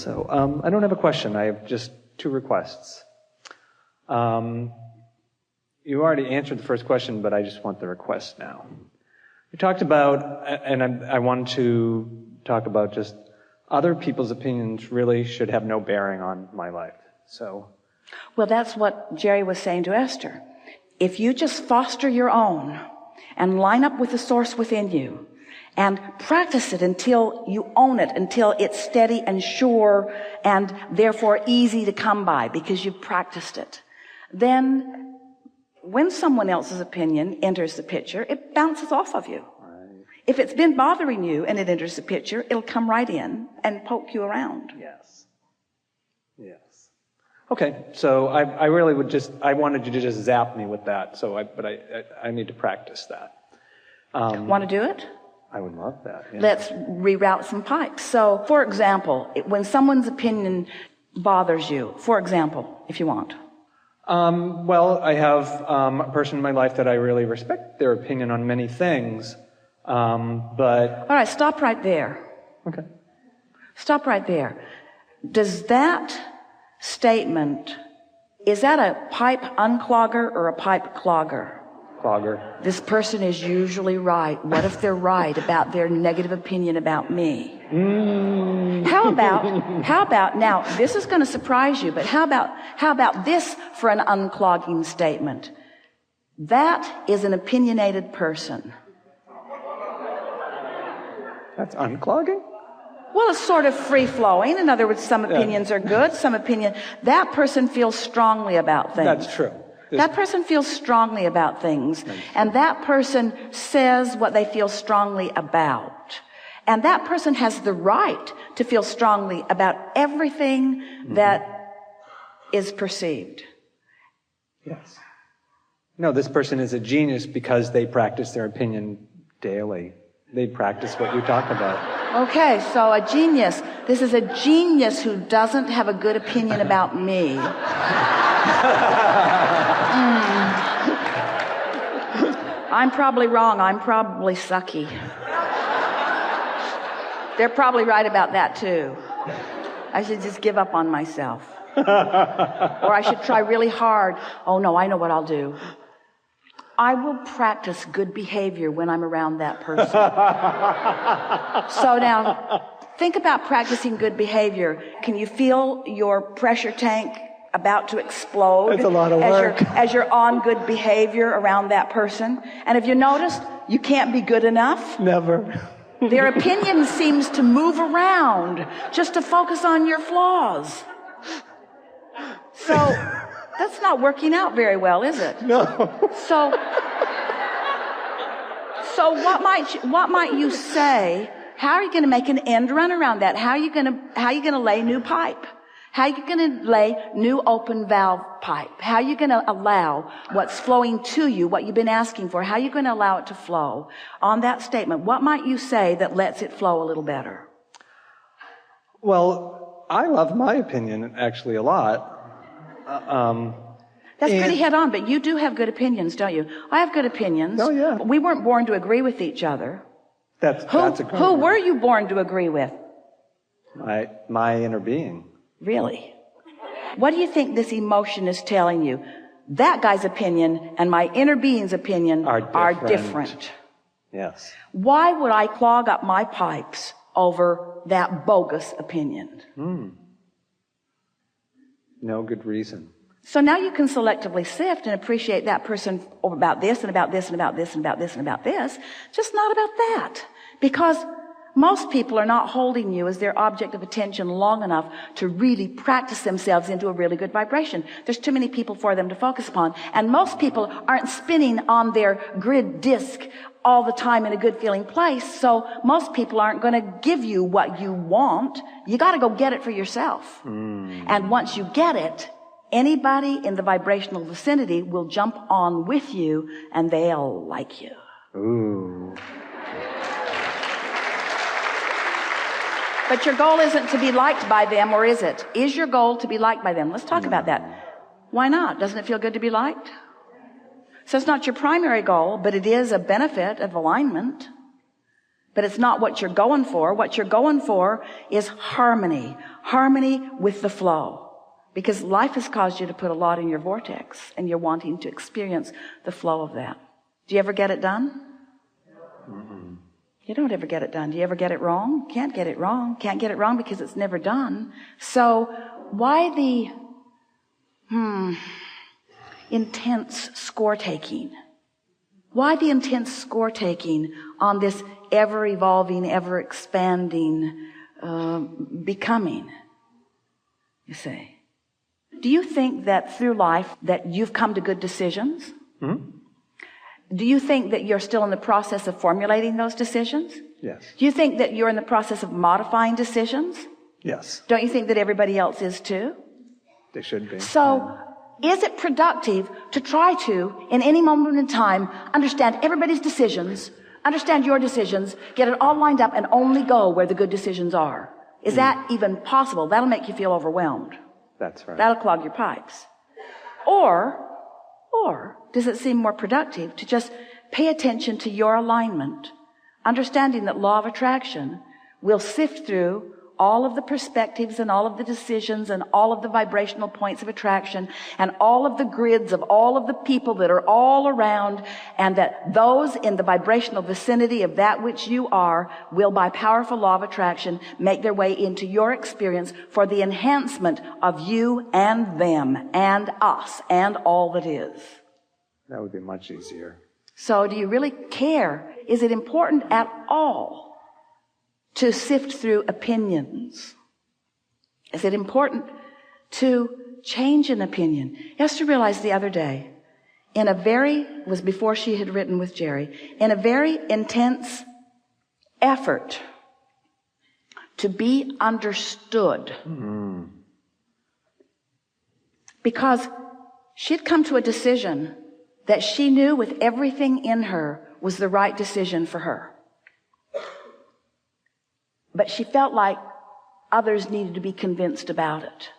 So I don't have a question. I have just 2 requests. You already answered the first question, but I just want the request now. You talked about, and I wanted to talk about just other people's opinions really should have no bearing on my life. So, well, that's what Jerry was saying to Esther. If you just foster your own and line up with the source within you and practice it until you own it, until it's steady and sure and therefore easy to come by because you've practiced it, then when someone else's opinion enters the picture, it bounces off of you. right. If it's been bothering you and it enters the picture, it'll come right in and poke you around. Yes. Yes. Okay, so I really would I wanted you to just zap me with that, but I need to practice that. Want to do it? I would love that. Yeah. Let's reroute some pipes. So, for example, when someone's opinion bothers you, for example, if you want. Well, I have a person in my life that I really respect their opinion on many things, but... All right, stop right there. Okay. Stop right there. Does that statement, is that a pipe unclogger or a pipe clogger? Clogger. This person is usually right. What if they're right about their negative opinion about me? How about, now, this is going to surprise you, but how about this for an unclogging statement? That is an opinionated person. That's unclogging? Well, it's sort of free-flowing. In other words, some opinions are good, that person feels strongly about things. That's true. That person feels strongly about things, and that person says what they feel strongly about. And that person has the right to feel strongly about everything that is perceived. Yes. No, this person is a genius because they practice their opinion daily. They practice what you talk about. Okay, so a genius. This is a genius who doesn't have a good opinion about me. I'm probably wrong. I'm probably sucky. They're probably right about that too. I should just give up on myself. Or I should try really hard. Oh no, I know what I'll do. I will practice good behavior when I'm around that person. So now, think about practicing good behavior. Can you feel your pressure tank about to explode? It's a lot of work. As you're on good behavior around that person? And have you noticed you can't be good enough? Never. Their opinion seems to move around just to focus on your flaws. So that's not working out very well, is it? No. So what might you say? How are you going to make an end run around that? How are you going to lay new pipe? How are you going to lay new open valve pipe? How are you going to allow what's flowing to you, what you've been asking for, how are you going to allow it to flow? On that statement, what might you say that lets it flow a little better? Well, I love my opinion actually a lot. That's pretty head on, but you do have good opinions, don't you? I have good opinions. Oh, yeah. But we weren't born to agree with each other. That's a great Who one. were you born to agree with? My inner being. Really? What do you think this emotion is telling you? That guy's opinion and my inner being's opinion are different. Yes. Why would I clog up my pipes over that bogus opinion? No good reason. So now you can selectively sift and appreciate that person about this and about this and about this and about this and about this, just not about that. Because most people are not holding you as their object of attention long enough to really practice themselves into a really good vibration. There's too many people for them to focus upon. And most people aren't spinning on their grid disc all the time in a good feeling place. So most people aren't going to give you what you want. You got to go get it for yourself. And once you get it, anybody in the vibrational vicinity will jump on with you and they'll like you. Ooh. But your goal isn't to be liked by them, or is it? Is your goal to be liked by them? Let's talk about that. Why not? Doesn't it feel good to be liked? So it's not your primary goal, but it is a benefit of alignment. But it's not what you're going for. What you're going for is harmony. Harmony with the flow. Because life has caused you to put a lot in your vortex, and you're wanting to experience the flow of that. Do you ever get it done? Mm-mm. You don't ever get it done. Do you ever get it wrong? Can't get it wrong. Can't get it wrong because it's never done. So why the intense score taking? Why the intense score taking on this ever evolving, ever expanding becoming? You say. Do you think that through life that you've come to good decisions? Hmm? Do you think that you're still in the process of formulating those decisions? Yes. Do you think that you're in the process of modifying decisions? Yes. Don't you think that everybody else is too? They should be. So, is it productive to try to, in any moment in time, understand everybody's decisions, understand your decisions, get it all lined up, and only go where the good decisions are? Is that even possible? That'll make you feel overwhelmed. That's right. That'll clog your pipes. Or does it seem more productive to just pay attention to your alignment, understanding that law of attraction will sift through all of the perspectives and all of the decisions and all of the vibrational points of attraction and all of the grids of all of the people that are all around, and that those in the vibrational vicinity of that which you are will, by powerful law of attraction, make their way into your experience for the enhancement of you and them and us and all that is. That would be much easier. So do you really care? Is it important at all to sift through opinions? Is it important to change an opinion? Esther realized the other day, was before she had written with Jerry, in a very intense effort to be understood. Mm-hmm. Because she'd come to a decision that she knew with everything in her was the right decision for her. But she felt like others needed to be convinced about it.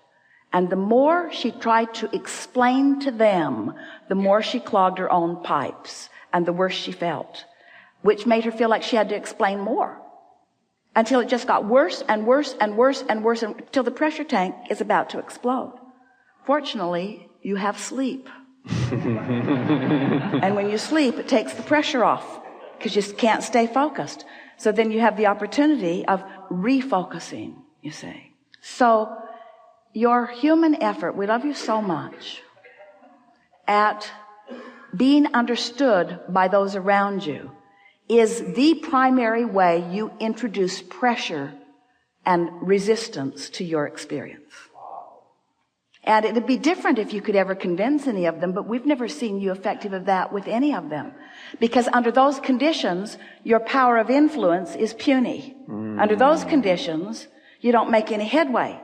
And the more she tried to explain to them, the more she clogged her own pipes, and the worse she felt, which made her feel like she had to explain more, until it just got worse and worse and worse and worse, until the pressure tank is about to explode. Fortunately, you have sleep. And when you sleep, it takes the pressure off, because you can't stay focused. So then you have the opportunity of refocusing, you see. So your human effort, we love you so much, at being understood by those around you is the primary way you introduce pressure and resistance to your experience. And it'd be different if you could ever convince any of them, but we've never seen you effective of that with any of them. Because under those conditions, your power of influence is puny. Under those conditions, you don't make any headway.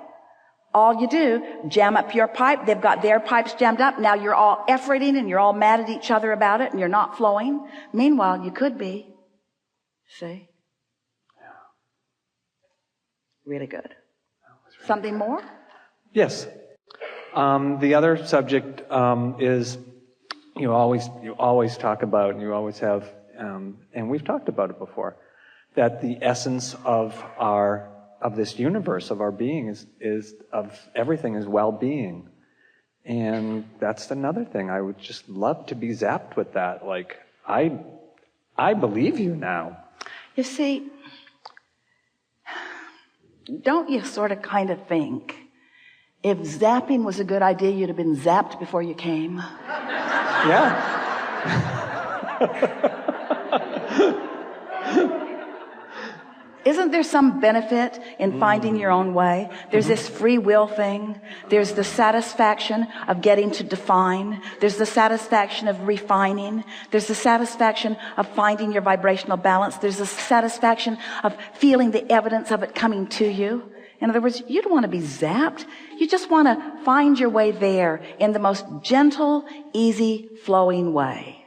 All you do, jam up your pipe. They've got their pipes jammed up. Now you're all efforting and you're all mad at each other about it and you're not flowing. Meanwhile, you could be. See? Really good. Something more? Yes. The other subject is you always talk about, and you always have, and we've talked about it before, that the essence of this universe, of our being, is of everything is well-being, and that's another thing. I would just love to be zapped with that. Like, I believe you now. You see, don't you sort of kind of think, if zapping was a good idea, you'd have been zapped before you came? Yeah. Isn't there some benefit in finding your own way? There's this free will thing. There's the satisfaction of getting to define. There's the satisfaction of refining. There's the satisfaction of finding your vibrational balance. There's the satisfaction of feeling the evidence of it coming to you. In other words, you don't want to be zapped. You just want to find your way there in the most gentle, easy, flowing way.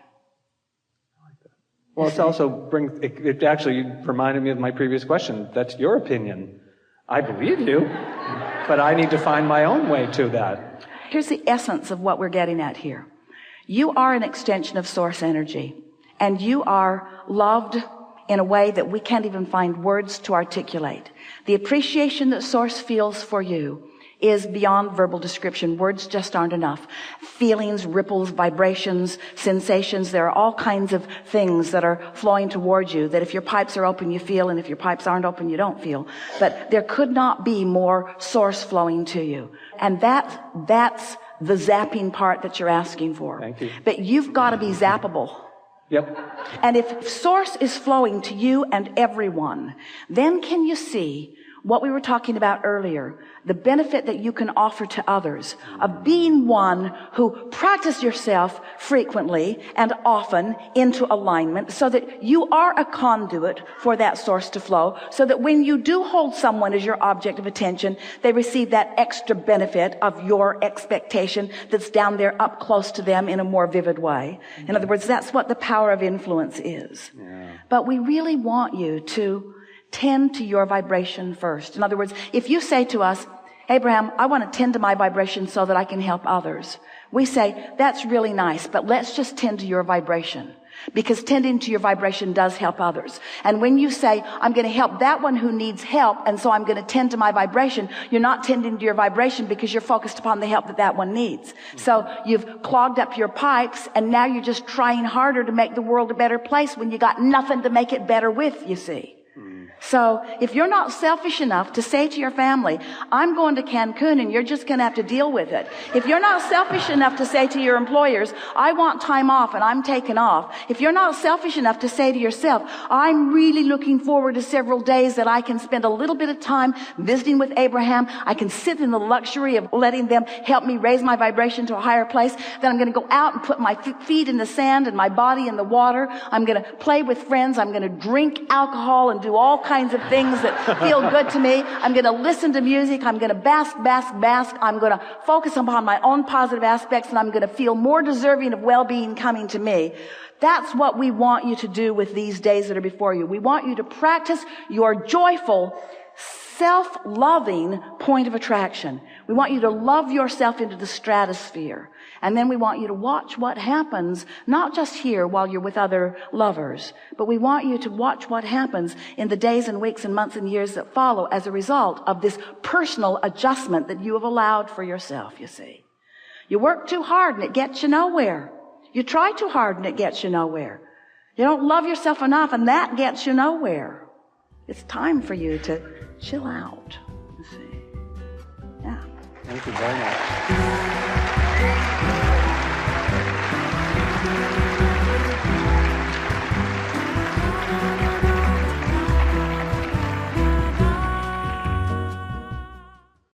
Well, it actually reminded me of my previous question. That's your opinion. I believe you, but I need to find my own way to that. Here's the essence of what we're getting at here. You are an extension of source energy, and you are loved in a way that we can't even find words to articulate. The appreciation that Source feels for you is beyond verbal description. Words just aren't enough. Feelings, ripples, vibrations, sensations, there are all kinds of things that are flowing towards you that if your pipes are open, you feel, and if your pipes aren't open, you don't feel. But there could not be more Source flowing to you. And that's the zapping part that you're asking for. Thank you. But you've got to be zappable. Yep. And if Source is flowing to you and everyone, then can you see what we were talking about earlier, the benefit that you can offer to others of being one who practice yourself frequently and often into alignment so that you are a conduit for that Source to flow, so that when you do hold someone as your object of attention, they receive that extra benefit of your expectation that's down there up close to them in a more vivid way. In other words, that's what the power of influence is. Yeah. But we really want you to tend to your vibration first. In other words, if you say to us, Abraham, I want to tend to my vibration so that I can help others. We say, that's really nice, but let's just tend to your vibration. Because tending to your vibration does help others. And when you say, I'm going to help that one who needs help, and so I'm going to tend to my vibration, you're not tending to your vibration because you're focused upon the help that that one needs. So you've clogged up your pipes, and now you're just trying harder to make the world a better place when you got nothing to make it better with, you see. So if you're not selfish enough to say to your family, I'm going to Cancun and you're just going to have to deal with it. If you're not selfish enough to say to your employers, I want time off and I'm taking off. If you're not selfish enough to say to yourself, I'm really looking forward to several days that I can spend a little bit of time visiting with Abraham. I can sit in the luxury of letting them help me raise my vibration to a higher place. Then I'm going to go out and put my feet in the sand and my body in the water. I'm going to play with friends. I'm going to drink alcohol and do all kinds of things that feel good to me. I'm going to listen to music. I'm going to bask. I'm going to focus upon my own positive aspects, and I'm going to feel more deserving of well-being coming to me. That's what we want you to do with these days that are before you. We want you to practice your joyful, self-loving point of attraction. We want you to love yourself into the stratosphere. And then we want you to watch what happens, not just here while you're with other lovers, but we want you to watch what happens in the days and weeks and months and years that follow as a result of this personal adjustment that you have allowed for yourself, you see. You work too hard and it gets you nowhere. You try too hard and it gets you nowhere. You don't love yourself enough and that gets you nowhere. It's time for you to chill out, you see. Yeah. Thank you very much.